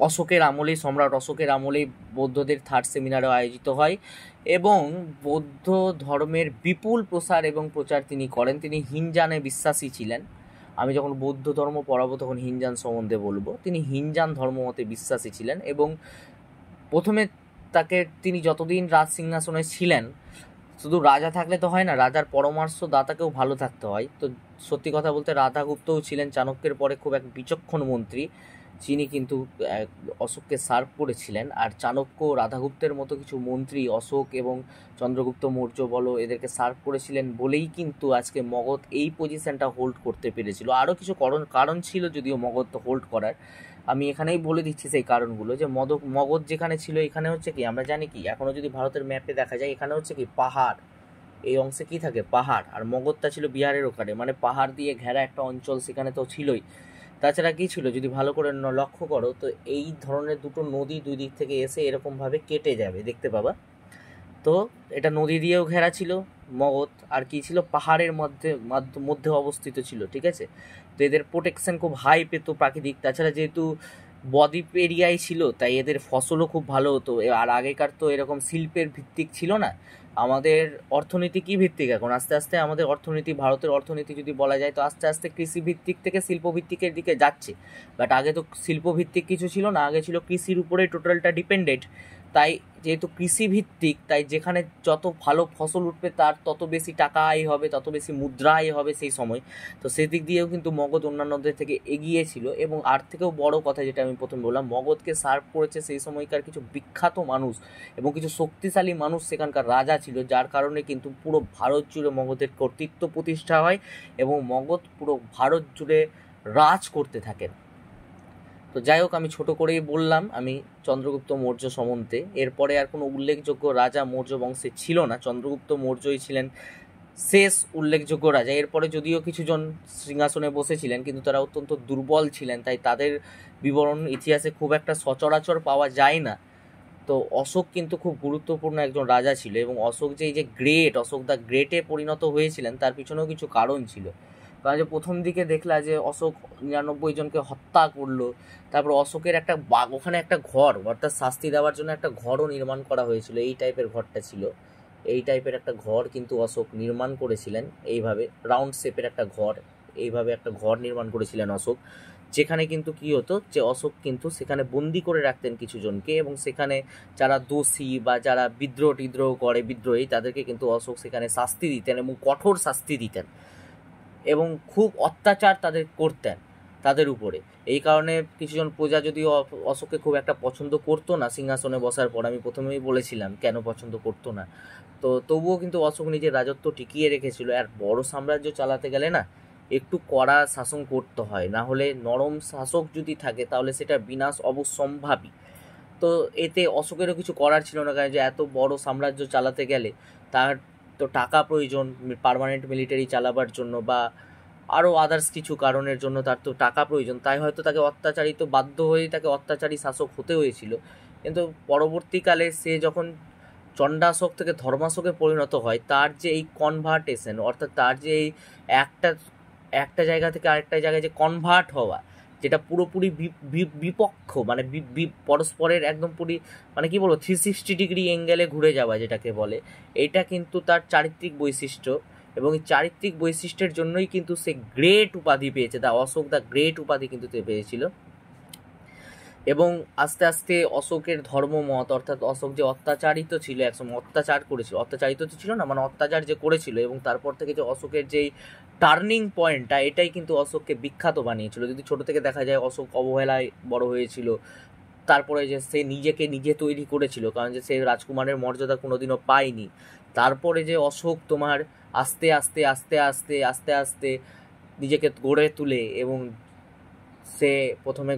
অশোকের আমলেই, সম্রাট অশোকের আমলেই বৌদ্ধদের থার্ড সেমিনারও আয়োজিত হয়। এবং বৌদ্ধ ধর্মের বিপুল প্রসার এবং প্রচার তিনি করেন। তিনি হিনজানে বিশ্বাসী ছিলেন। আমি যখন বৌদ্ধ ধর্ম পড়াবো তখন হিনজান সম্বন্ধে বলবো। তিনি হিনজান ধর্মমতে বিশ্বাসী ছিলেন এবং প্রথমে তিনি যতদিন রাজ সিংহাসনে ছিলেন, শুধু রাজা থাকলে তো হয় না, রাজার পরামর্শদাতাকেও ভালো থাকতে হয়। তো সত্যি কথা বলতে রাধাগুপ্তও ছিলেন চাণক্যের পরে খুব এক বিচক্ষণ মন্ত্রী, যিনি কিন্তু অশোককে সার্ভ করেছিলেন। আর চাণক্য, রাধাগুপ্তের মতো কিছু মন্ত্রী অশোক এবং চন্দ্রগুপ্ত মৌর্য বলো এদেরকে সার্ভ করেছিলেন বলেই কিন্তু আজকে মগধ এই পজিশনটা হোল্ড করতে পেরেছিল। আরও কিছু কারণ ছিল যদিও মগধ হোল্ড করার, আমি এখানেই বলে দিচ্ছি সেই কারণগুলো। যে মগধ যেখানে ছিল, এখানে হচ্ছে কি, আমরা জানি কি, এখনও যদি ভারতের ম্যাপে দেখা যায়, এখানে হচ্ছে কি পাহাড়, এই অংশে কি থাকে পাহাড়, আর মগধটা ছিল বিহারের ওখানে, মানে পাহাড় দিয়ে ঘেরা একটা অঞ্চল, সেখানে তো ছিলই। তাছাড়া কী ছিল, যদি ভালো করে লক্ষ্য করো তো এই ধরনের দুটো নদী দুই দিক থেকে এসে এরকমভাবে কেটে যাবে, দেখতে পাবা। তো এটা নদী দিয়েও ঘেরা ছিল মগধ, আর কি ছিল, পাহাড়ের মধ্যে অবস্থিত ছিল, ঠিক আছে। তো এদের প্রোটেকশন খুব হাই পেত প্রাকৃতিক। তাছাড়া যেহেতু বদ্বীপ এরিয়ায় ছিল, তাই এদের ফসলও খুব ভালো হতো। আর আগেকার তো এরকম শিল্পের ভিত্তিক ছিল না। আমাদের অর্থনীতি কি ভিত্তিক এখন? আস্তে আস্তে আমাদের অর্থনীতি, ভারতের অর্থনীতি যদি বলা যায়, তো আস্তে আস্তে কৃষি ভিত্তিক থেকে শিল্প ভিত্তিকের দিকে যাচ্ছে। বাট আগে তো শিল্প ভিত্তিক কিছু ছিল না, আগে ছিল কৃষির উপরে টোটালটা ডিপেন্ডেন্ট। তাই যেহেতু কৃষি ভিত্তিক, তাই যেখানে যত ভালো ফসল উঠবে তার তত বেশি টাকা আয় হবে, তত বেশি মুদ্রা আয় হবে সেই সময়। তো সেদিক দিয়েও কিন্তু মগধ অন্যান্যদের থেকে এগিয়ে ছিল। এবং আর থেকেও বড় কথা যেটা আমি প্রথমে বললাম, মগধকে সার্ভ করেছে সেই সময়কার কিছু বিখ্যাত মানুষ এবং কিছু শক্তিশালী মানুষ সেখানকার রাজা ছিল, যার কারণে কিন্তু পুরো ভারত জুড়ে মগধের কর্তৃত্ব প্রতিষ্ঠা হয় এবং মগধ পুরো ভারত জুড়ে রাজ করতে থাকেন। তো যাই হোক, আমি ছোট করেই বললাম আমি চন্দ্রগুপ্ত মৌর্য সম্বন্ধে। এরপরে আর কোনো উল্লেখযোগ্য রাজা মৌর্য বংশে ছিল না, চন্দ্রগুপ্ত মৌর্যই ছিলেন শেষ উল্লেখযোগ্য রাজা। এরপরে যদিও কিছুজন সিংহাসনে বসেছিলেন, কিন্তু তারা অত্যন্ত দুর্বল ছিলেন, তাই তাদের বিবরণ ইতিহাসে খুব একটা সচরাচর পাওয়া যায় না। তো অশোক কিন্তু খুব গুরুত্বপূর্ণ একজন রাজা ছিল, এবং অশোক যে অশোক দ্য গ্রেটে পরিণত হয়েছিলেন তার পিছনেও কিছু কারণ ছিল। কারণ যে প্রথম দিকে দেখলা যে অশোক 99 জনকে হত্যা করলো, তারপর অশোকের ওখানে একটা ঘর, অর্থাৎ শাস্তি দেওয়ার জন্য একটা ঘরও নির্মাণ করা হয়েছিল। এই টাইপের ঘরটা ছিল, এই টাইপের একটা ঘর কিন্তু অশোক নির্মাণ করেছিলেন, এইভাবে রাউন্ড শেপের একটা ঘর, এইভাবে একটা ঘর নির্মাণ করেছিলেন অশোক। যেখানে কিন্তু কি হতো, যে অশোক কিন্তু সেখানে বন্দি করে রাখতেন কিছু জনকে, এবং সেখানে যারা দোষী বা যারা বিদ্রোহী তাদেরকে কিন্তু অশোক সেখানে শাস্তি দিতেন এবং কঠোর শাস্তি দিতেন, এবং খুব অত্যাচার তাদের করতেন তাদের উপরে। এই কারণে কিছুজন প্রজা যদিও অশোককে খুব একটা পছন্দ করতো না সিংহাসনে বসার পর, আমি প্রথমেই বলেছিলাম কেন পছন্দ করতো না, তো তবুও কিন্তু অশোক নিজের রাজত্ব টিকিয়ে রেখেছিল। আর বড় সাম্রাজ্য চালাতে গেলে না একটু কড়া শাসন করতে হয়, না হলে নরম শাসক যদি থাকে তাহলে সেটা বিনাশ অবশ্যম্ভাবী। তো এতে অশোকেরও কিছু করার ছিল না, কারণ যে এত বড় সাম্রাজ্য চালাতে গেলে তার তো টাকা প্রয়োজন পার্মানেন্ট মিলিটারি চালাবার জন্য, বা আরও আদার্স কিছু কারণের জন্য তার তো টাকা প্রয়োজন। তাই হয়তো তাকে বাধ্য হয়েই তাকে অত্যাচারী শাসক হতে হয়েছিল। কিন্তু পরবর্তীকালে সে যখন চণ্ডাশোক থেকে ধর্মাশোকে পরিণত হয়, তার যে এই কনভার্টেশন, অর্থাৎ তার যে এই একটা একটা জায়গা থেকে আরেকটা জায়গায় যে কনভার্ট হওয়া, যেটা পুরোপুরি বিপক্ষ, মানে পরস্পরের একদম মানে কি বলবো 360 ডিগ্রি অ্যাঙ্গেলে ঘুরে যাওয়া যেটাকে বলে, এটা কিন্তু তার চারিত্রিক বৈশিষ্ট্য। এবং এই চারিত্রিক বৈশিষ্ট্যের জন্যই কিন্তু সে গ্রেট উপাধি পেয়েছে, অশোক দ্য গ্রেট উপাধি কিন্তু সে পেয়েছিল। এবং আস্তে আস্তে অশোকের ধর্মমত, অর্থাৎ অশোক যে অত্যাচারিত ছিল, একসময় অত্যাচার করেছিল, অত্যাচারিত তো ছিল না, মানে অত্যাচার যে করেছিল, এবং তারপর থেকে যে অশোকের যেই টার্নিং পয়েন্টটা, এটাই কিন্তু অশোককে বিখ্যাত বানিয়েছিল। যদি ছোট থেকে দেখা যায়, অশোক অবহেলায় বড় হয়েছিল, তারপরে যে সে নিজেকে নিজে তৈরি করেছিল, কারণ যে সে রাজকুমারের মর্যাদা কোনোদিনও পায়নি। তারপরে যে অশোক তোমার আস্তে আস্তে আস্তে আস্তে আস্তে আস্তে নিজেকে গড়ে তুলে, এবং সে প্রথমে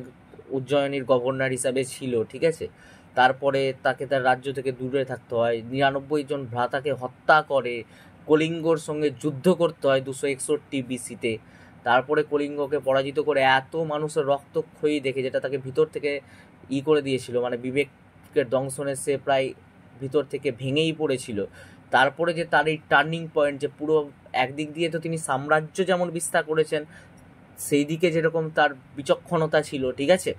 উজ্জয়িনীর গভর্নর হিসাবে ছিল, ঠিক আছে। তারপরে তাকে তার রাজ্য থেকে দূরে থাকতে হয়, 99 জন ভ্রাতাকে হত্যা করে, কলিঙ্গর সঙ্গে যুদ্ধ করতে হয় 261 বিসিতে। তারপরে কলিঙ্গকে পরাজিত করে এত মানুষের রক্তক্ষয়ী দেখে, যেটা তাকে ভিতর থেকে করে দিয়েছিল, মানে বিবেকের দংশনে সে প্রায় ভিতর থেকে ভেঙেই পড়েছিল। তারপরে যে তার এই টার্নিং পয়েন্ট, যে পুরো একদিক দিয়ে তো তিনি সাম্রাজ্য যেমন বিস্তার করেছেন, সেই দিকে যেরকম তার বিচক্ষণতা ছিল, ঠিক আছে,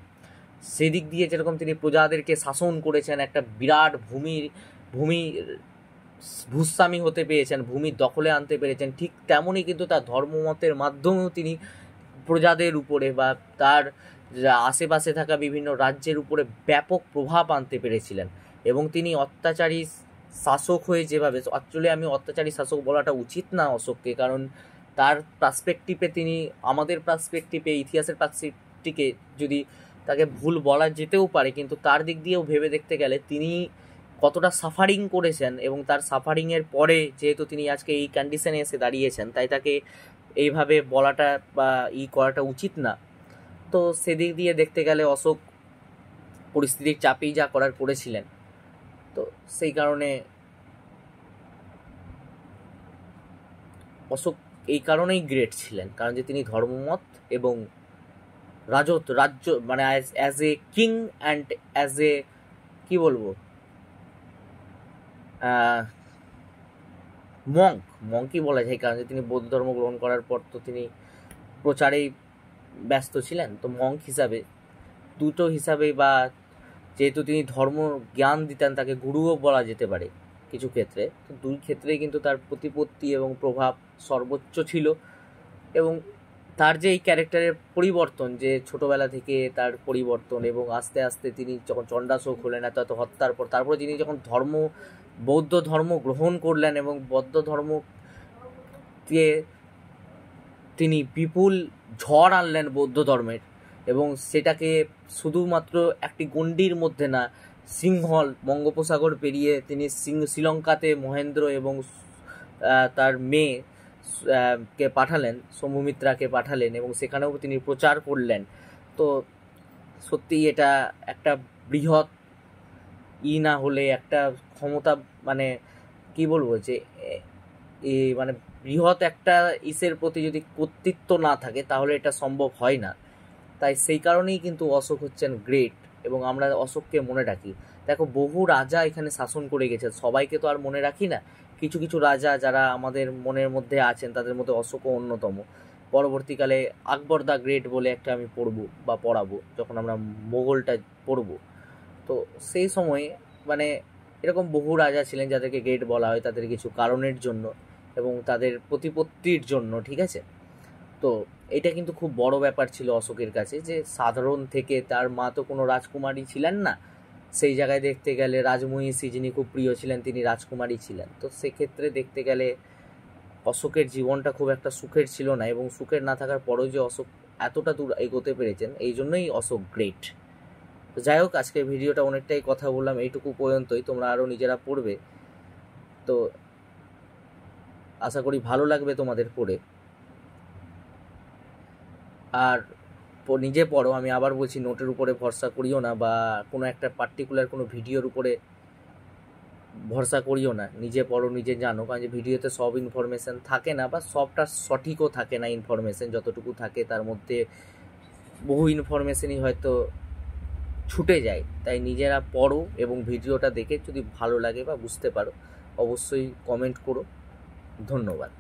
সেদিক দিয়ে যেরকম তিনি প্রজাদেরকে শাসন করেছেন, একটা বিরাট ভূমি ভূস্বামী হতে পেরেছেন, ভূমি দখলে আনতে পেরেছেন, ঠিক তেমনই কিন্তু তার ধর্মমতের মাধ্যমেও তিনি প্রজাদের উপরে বা তার আশেপাশে থাকা বিভিন্ন রাজ্যের উপরে ব্যাপক প্রভাব আনতে পেরেছিলেন। এবং তিনি অত্যাচারী শাসক হয়ে যেভাবে, অ্যাকচুয়ালি আমি অত্যাচারী শাসক বলাটা উচিত না অশোককে, কারণ তার পার্সপেক্টিভে তিনি, আমাদের পার্সপেক্টিভে, ইতিহাসের পার্সপেক্টিভে যদি তাকে ভুল বলা যেতেও পারে, কিন্তু তার দিক দিয়েও ভেবে দেখতে গেলে তিনি কতটা সাফারিং করেছেন, এবং তার সাফারিংয়ের পরে যেহেতু তিনি আজকে এই কন্ডিশনে এসে দাঁড়িয়েছেন, তাই তাকে এইভাবে বলাটা বা করাটা উচিত না। তো সেদিক দিয়ে দেখতে গেলে অশোক পরিস্থিতির চাপেই যা করার করেছিলেন। তো সেই কারণে অশোক এই কারণেই গ্রেট ছিলেন, কারণ যে তিনি ধর্মমত এবং রাজ্য মানে as a king and as a কি বলবো মঙ্কই বলা যায়, কারণ যে তিনি বৌদ্ধ ধর্ম গ্রহণ করার পর তো তিনি প্রচারেই ব্যস্ত ছিলেন। তো মঙ্ক হিসাবে, দুটো হিসাবেই, বা যেহেতু তিনি ধর্ম জ্ঞান দিতেন, তাকে গুরুও বলা যেতে পারে কিছু ক্ষেত্রে, তো দুই ক্ষেত্রেই কিন্তু তার প্রতিপত্তি এবং প্রভাব সর্বোচ্চ ছিল। এবং তার যে এই ক্যারেক্টারের পরিবর্তন, যে ছোটবেলা থেকে তার পরিবর্তন, এবং আস্তে আস্তে তিনি যখন চণ্ডাশোক হলেন এত হত্যার পর, তারপরে তিনি যখন বৌদ্ধ ধর্ম গ্রহণ করলেন, এবং বৌদ্ধ ধর্মকে তিনি বিপুল ঝড় আনলেন বৌদ্ধ ধর্মের, এবং সেটাকে শুধুমাত্র একটি গণ্ডির মধ্যে না, সিংহল বঙ্গোপসাগর পেরিয়ে তিনি শ্রীলঙ্কাতে মহেন্দ্র এবং তার মেয়ে কে পাঠালেন, শম্ভুমিত্রাকে পাঠালেন, এবং সেখানেও তিনি প্রচার করলেন। তো সত্যিই এটা একটা বৃহৎ না হলে একটা ক্ষমতা, মানে কি বলবো, যে মানে বৃহৎ একটা ইসের প্রতি যদি কর্তৃত্ব না থাকে, তাহলে এটা সম্ভব হয় না। তাই সেই কারণেই কিন্তু অশোক হচ্ছেন গ্রেট, এবং আমরা অশোককে মনে রাখি। দেখো, বহু রাজা এখানে শাসন করে গেছে, সবাইকে তো আর মনে রাখি না। কিছু কিছু রাজা যারা আমাদের মনের মধ্যে আছেন, তাদের মধ্যে অশোকও অন্যতম। পরবর্তীকালে আকবর দ্য গ্রেট বলে একটা আমি পড়াবো যখন আমরা মোগলটা পড়বো। তো সেই সময়ে মানে এরকম বহু রাজা ছিলেন যাদেরকে গ্রেট বলা হয় তাদের কিছু কারণের জন্য এবং তাদের প্রতিপত্তির জন্য, ঠিক আছে। তো এটা কিন্তু খুব বড় ব্যাপার ছিল অশোকের কাছে, যে সাধারণ থেকে, তার মা তো কোনো রাজকুমারী ছিলেন না, সেই জায়গায় দেখতে গেলে রাজমহিষী যিনি খুব প্রিয় ছিলেন, তিনি রাজকুমারী ছিলেন। তো সেক্ষেত্রে দেখতে গেলে অশোকের জীবনটা খুব একটা সুখের ছিল না, এবং সুখের না থাকার পরেও যে অশোক এতটা দূর এগোতে পেরেছেন, এই জন্যই অশোক গ্রেট। তো যাই হোক, আজকের ভিডিওটা অনেকটাই কথা বললাম, এইটুকু পর্যন্তই। তোমরা আরও নিজেরা পড়বে, তো আশা করি ভালো লাগবে তোমাদের পড়ে। আর নিজে পড়ো, আমি আবার বলছি, নোটের উপরে ভরসা করিও না, বা কোনো একটা পার্টিকুলার কোনো ভিডিওর উপরে ভরসা করিও না। নিজে পড়ো, নিজে জানো, কারণ যে ভিডিওতে সব ইনফরমেশান থাকে না, বা সবটা সঠিকও থাকে না। ইনফরমেশান যতটুকু থাকে তার মধ্যে বহু ইনফরমেশানই হয়তো ছুটে যায়। তাই নিজেরা পড়ো এবং ভিডিওটা দেখে যদি ভালো লাগে বা বুঝতে পারো অবশ্যই কমেন্ট করো। ধন্যবাদ।